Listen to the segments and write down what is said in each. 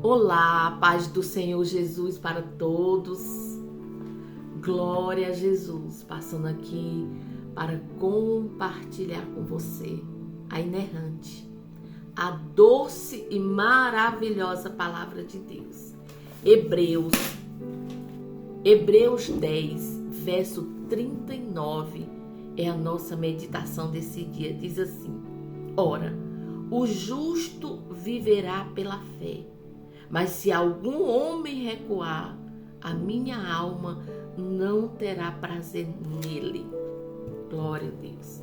Olá, paz do Senhor Jesus para todos. Glória a Jesus, passando aqui para compartilhar com você a inerrante, a doce e maravilhosa palavra de Deus. Hebreus 10, verso 39 é a nossa meditação desse dia. Diz assim: Ora, o justo viverá pela fé. Mas se algum homem recuar, a minha alma não terá prazer nele. Glória a Deus.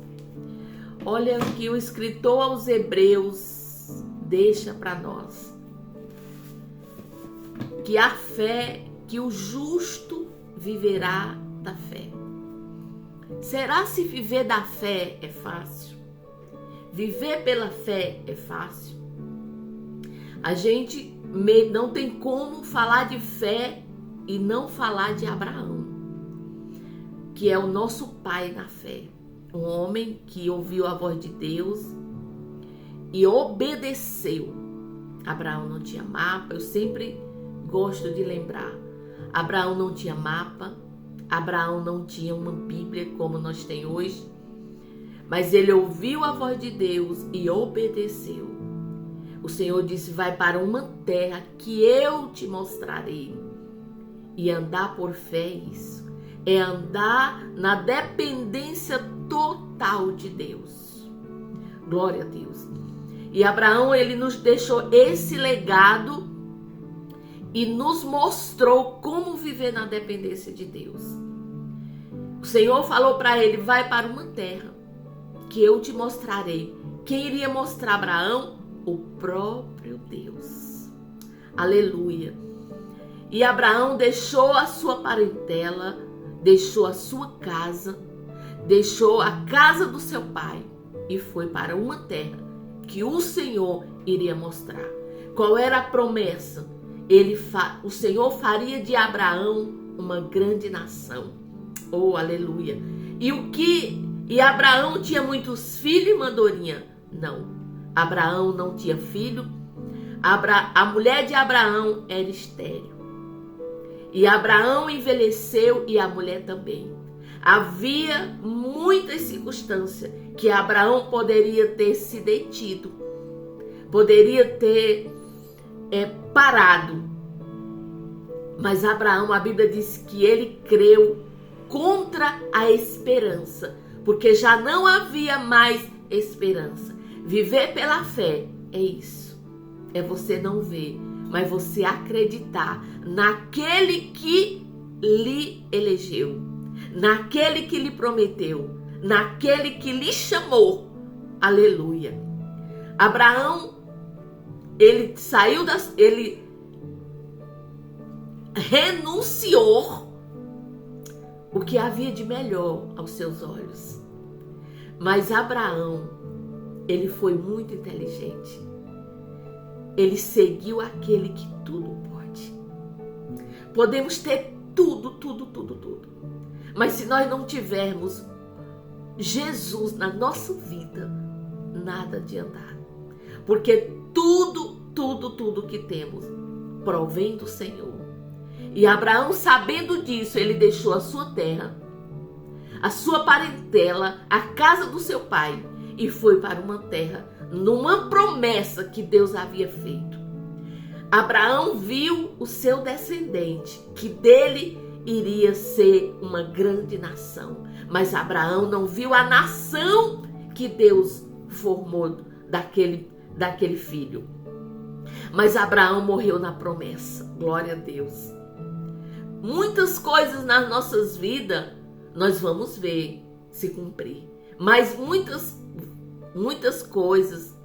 Olha o que o escritor aos Hebreus deixa para nós. Que a fé, que o justo viverá da fé. Será se viver da fé é fácil? Viver pela fé é fácil? A gente não tem como falar de fé e não falar de Abraão, que é o nosso pai na fé. Um homem que ouviu a voz de Deus e obedeceu. Abraão não tinha mapa, eu sempre gosto de lembrar. Abraão não tinha mapa, Abraão não tinha uma Bíblia como nós temos hoje, mas ele ouviu a voz de Deus e obedeceu. O Senhor disse: vai para uma terra que eu te mostrarei. E andar por fé é isso. É andar na dependência total de Deus. Glória a Deus. E Abraão, ele nos deixou esse legado e nos mostrou como viver na dependência de Deus. O Senhor falou para ele: vai para uma terra que eu te mostrarei. Quem iria mostrar a Abraão? O próprio Deus. Aleluia. E Abraão deixou a sua parentela, deixou a sua casa, deixou a casa do seu pai e foi para uma terra que o Senhor iria mostrar. Qual era a promessa? O Senhor faria de Abraão uma grande nação. Oh, aleluia. E Abraão tinha muitos filhos, mandorinha? Não. Abraão não tinha filho. A mulher de Abraão era estéril. E Abraão envelheceu e a mulher também. Havia muitas circunstâncias que Abraão poderia ter se detido. Poderia ter parado. Mas Abraão, a Bíblia diz que ele creu contra a esperança. Porque já não havia mais esperança. Viver pela fé é isso. É você não ver, mas você acreditar naquele que lhe elegeu, naquele que lhe prometeu, naquele que lhe chamou. Aleluia. Abraão, ele renunciou o que havia de melhor aos seus olhos. Mas Abraão, ele foi muito inteligente. Ele seguiu aquele que tudo pode. Podemos ter tudo. Mas se nós não tivermos Jesus na nossa vida, nada adiantar. Porque tudo que temos provém do Senhor. E Abraão, sabendo disso, ele deixou a sua terra, a sua parentela, a casa do seu pai, e foi para uma terra, numa promessa que Deus havia feito. Abraão viu o seu descendente, que dele iria ser uma grande nação. Mas Abraão não viu a nação que Deus formou daquele filho. Mas Abraão morreu na promessa. Glória a Deus. Muitas coisas nas nossas vidas nós vamos ver se cumprir. Mas muitas coisas,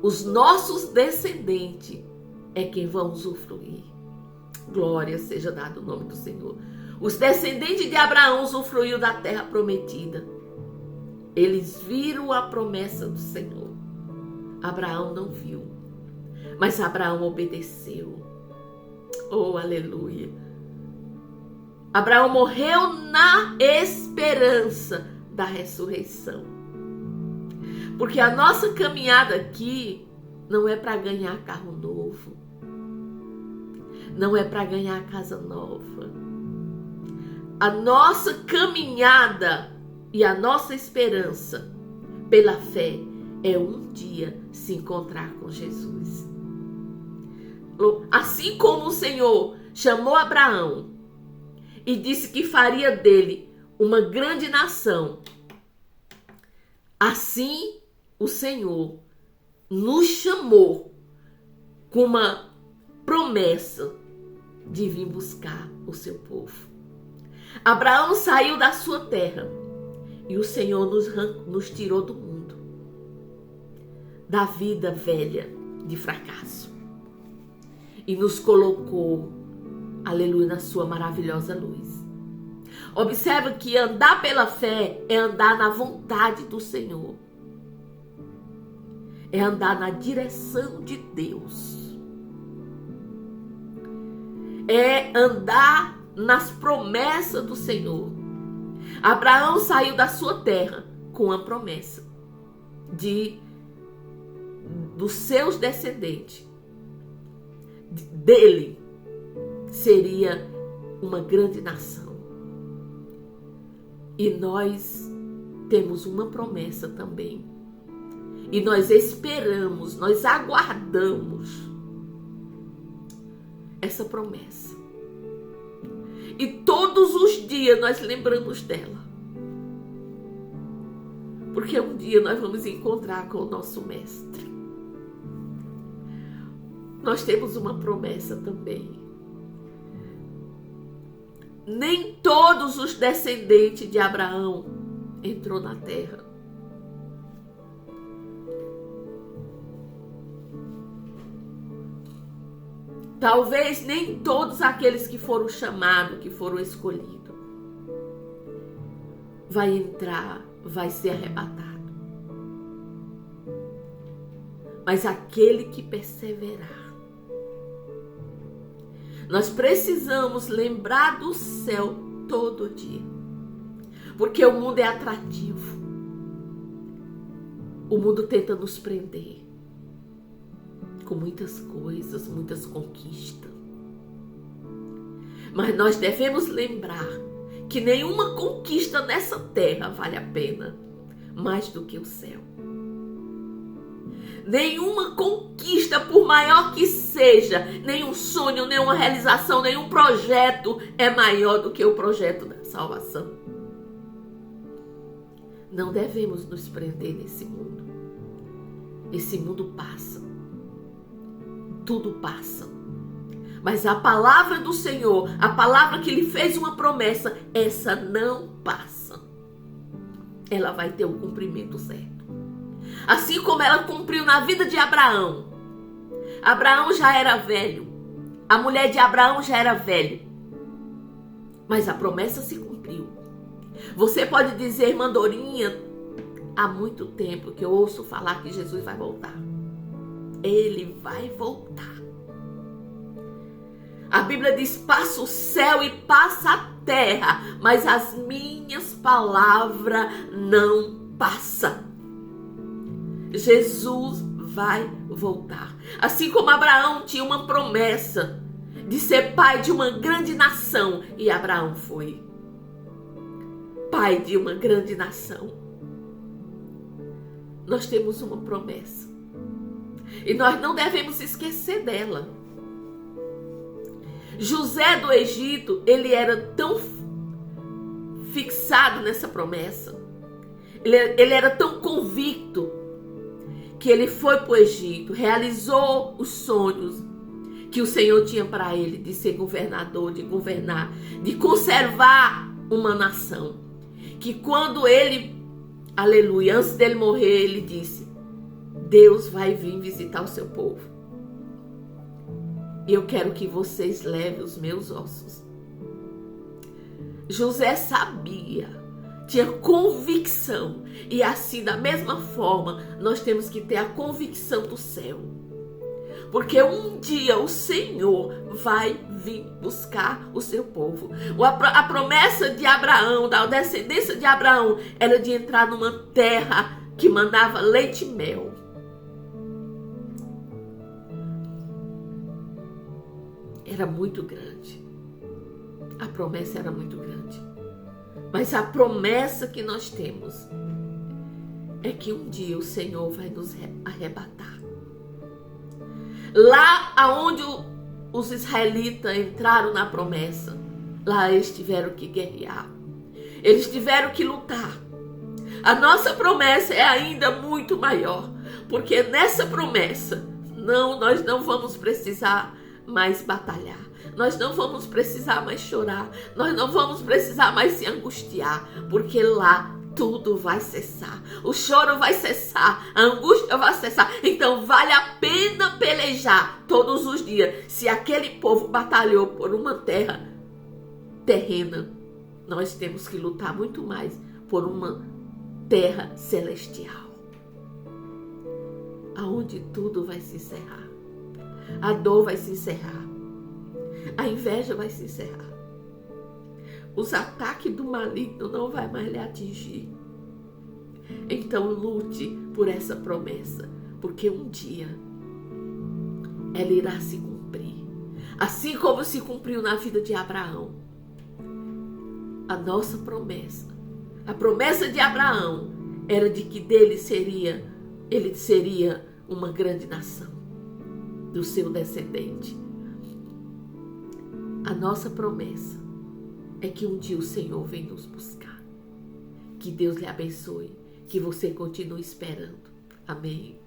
os nossos descendentes é quem vão usufruir. Glória seja dado o nome do Senhor. Os descendentes de Abraão usufruíram da terra prometida. Eles viram a promessa do Senhor. Abraão não viu, mas Abraão obedeceu. Oh, aleluia. Abraão morreu na esperança da ressurreição. Porque a nossa caminhada aqui não é para ganhar carro novo. não é para ganhar casa nova. A nossa caminhada e a nossa esperança pela fé é um dia se encontrar com Jesus. Assim como o Senhor chamou Abraão e disse que faria dele uma grande nação, assim o Senhor nos chamou com uma promessa de vir buscar o seu povo. Abraão saiu da sua terra e o Senhor nos tirou do mundo, da vida velha de fracasso, e nos colocou, aleluia, na sua maravilhosa luz. Observa que andar pela fé é andar na vontade do Senhor, é andar na direção de Deus, é andar nas promessas do Senhor. Abraão saiu da sua terra com a promessa dos seus descendentes, dele seria uma grande nação. E nós temos uma promessa também. E nós esperamos, nós aguardamos essa promessa. E todos os dias nós lembramos dela. Porque um dia nós vamos encontrar com o nosso mestre. Nós temos uma promessa também. Nem todos os descendentes de Abraão entrou na terra. Talvez nem todos aqueles que foram chamados, que foram escolhidos, vai entrar, vai ser arrebatado. Mas aquele que perseverar. Nós precisamos lembrar do céu todo dia. Porque o mundo é atrativo. O mundo tenta nos prender com muitas coisas, muitas conquistas. Mas nós devemos lembrar que nenhuma conquista nessa terra vale a pena mais do que o céu. Nenhuma conquista, por maior que seja, nenhum sonho, nenhuma realização, nenhum projeto é maior do que o projeto da salvação. Não devemos nos prender nesse mundo. Esse mundo passa. Tudo passa. Mas a palavra do Senhor, a palavra que lhe fez uma promessa, essa não passa. Ela vai ter o cumprimento certo. Assim como ela cumpriu na vida de Abraão. Abraão já era velho. A mulher de Abraão já era velha. Mas a promessa se cumpriu. Você pode dizer, irmã Dorinha, há muito tempo que eu ouço falar que Jesus vai voltar. Ele vai voltar. A Bíblia diz, passa o céu e passa a terra, mas as minhas palavras não passam. Jesus vai voltar. Assim como Abraão tinha uma promessa de ser pai de uma grande nação, e Abraão foi pai de uma grande nação. Nós temos uma promessa e nós não devemos esquecer dela. José do Egito, ele era tão fixado nessa promessa, ele era tão convicto, que ele foi para o Egito, realizou os sonhos que o Senhor tinha para ele, de ser governador, de governar, de conservar uma nação. Que quando ele, aleluia, antes dele morrer, ele disse, Deus vai vir visitar o seu povo. E eu quero que vocês levem os meus ossos. José sabia, tinha convicção. E assim, da mesma forma, nós temos que ter a convicção do céu. Porque um dia o Senhor vai vir buscar o seu povo. A promessa de Abraão, da descendência de Abraão, era de entrar numa terra que mandava leite e mel. era muito grande. A promessa era muito grande. Mas a promessa que nós temos é que um dia o Senhor vai nos arrebatar. Lá aonde os israelitas entraram na promessa, lá eles tiveram que guerrear. Eles tiveram que lutar. A nossa promessa é ainda muito maior, porque nessa promessa, nós não vamos precisar mais batalhar. Nós não vamos precisar mais chorar. Nós não vamos precisar mais se angustiar, porque lá tudo vai cessar. O choro vai cessar, a angústia vai cessar. Então vale a pena pelejar todos os dias. Se aquele povo batalhou por uma terra terrena, nós temos que lutar muito mais por uma terra celestial, aonde tudo vai se encerrar. A dor vai se encerrar. A inveja vai se encerrar. Os ataques do maligno não vai mais lhe atingir. Então lute por essa promessa, porque um dia ela irá se cumprir. Assim como se cumpriu na vida de Abraão. A nossa promessa, a promessa de Abraão era de que ele seria uma grande nação, do seu descendente. A nossa promessa é que um dia o Senhor vem nos buscar. Que Deus lhe abençoe, que você continue esperando. Amém.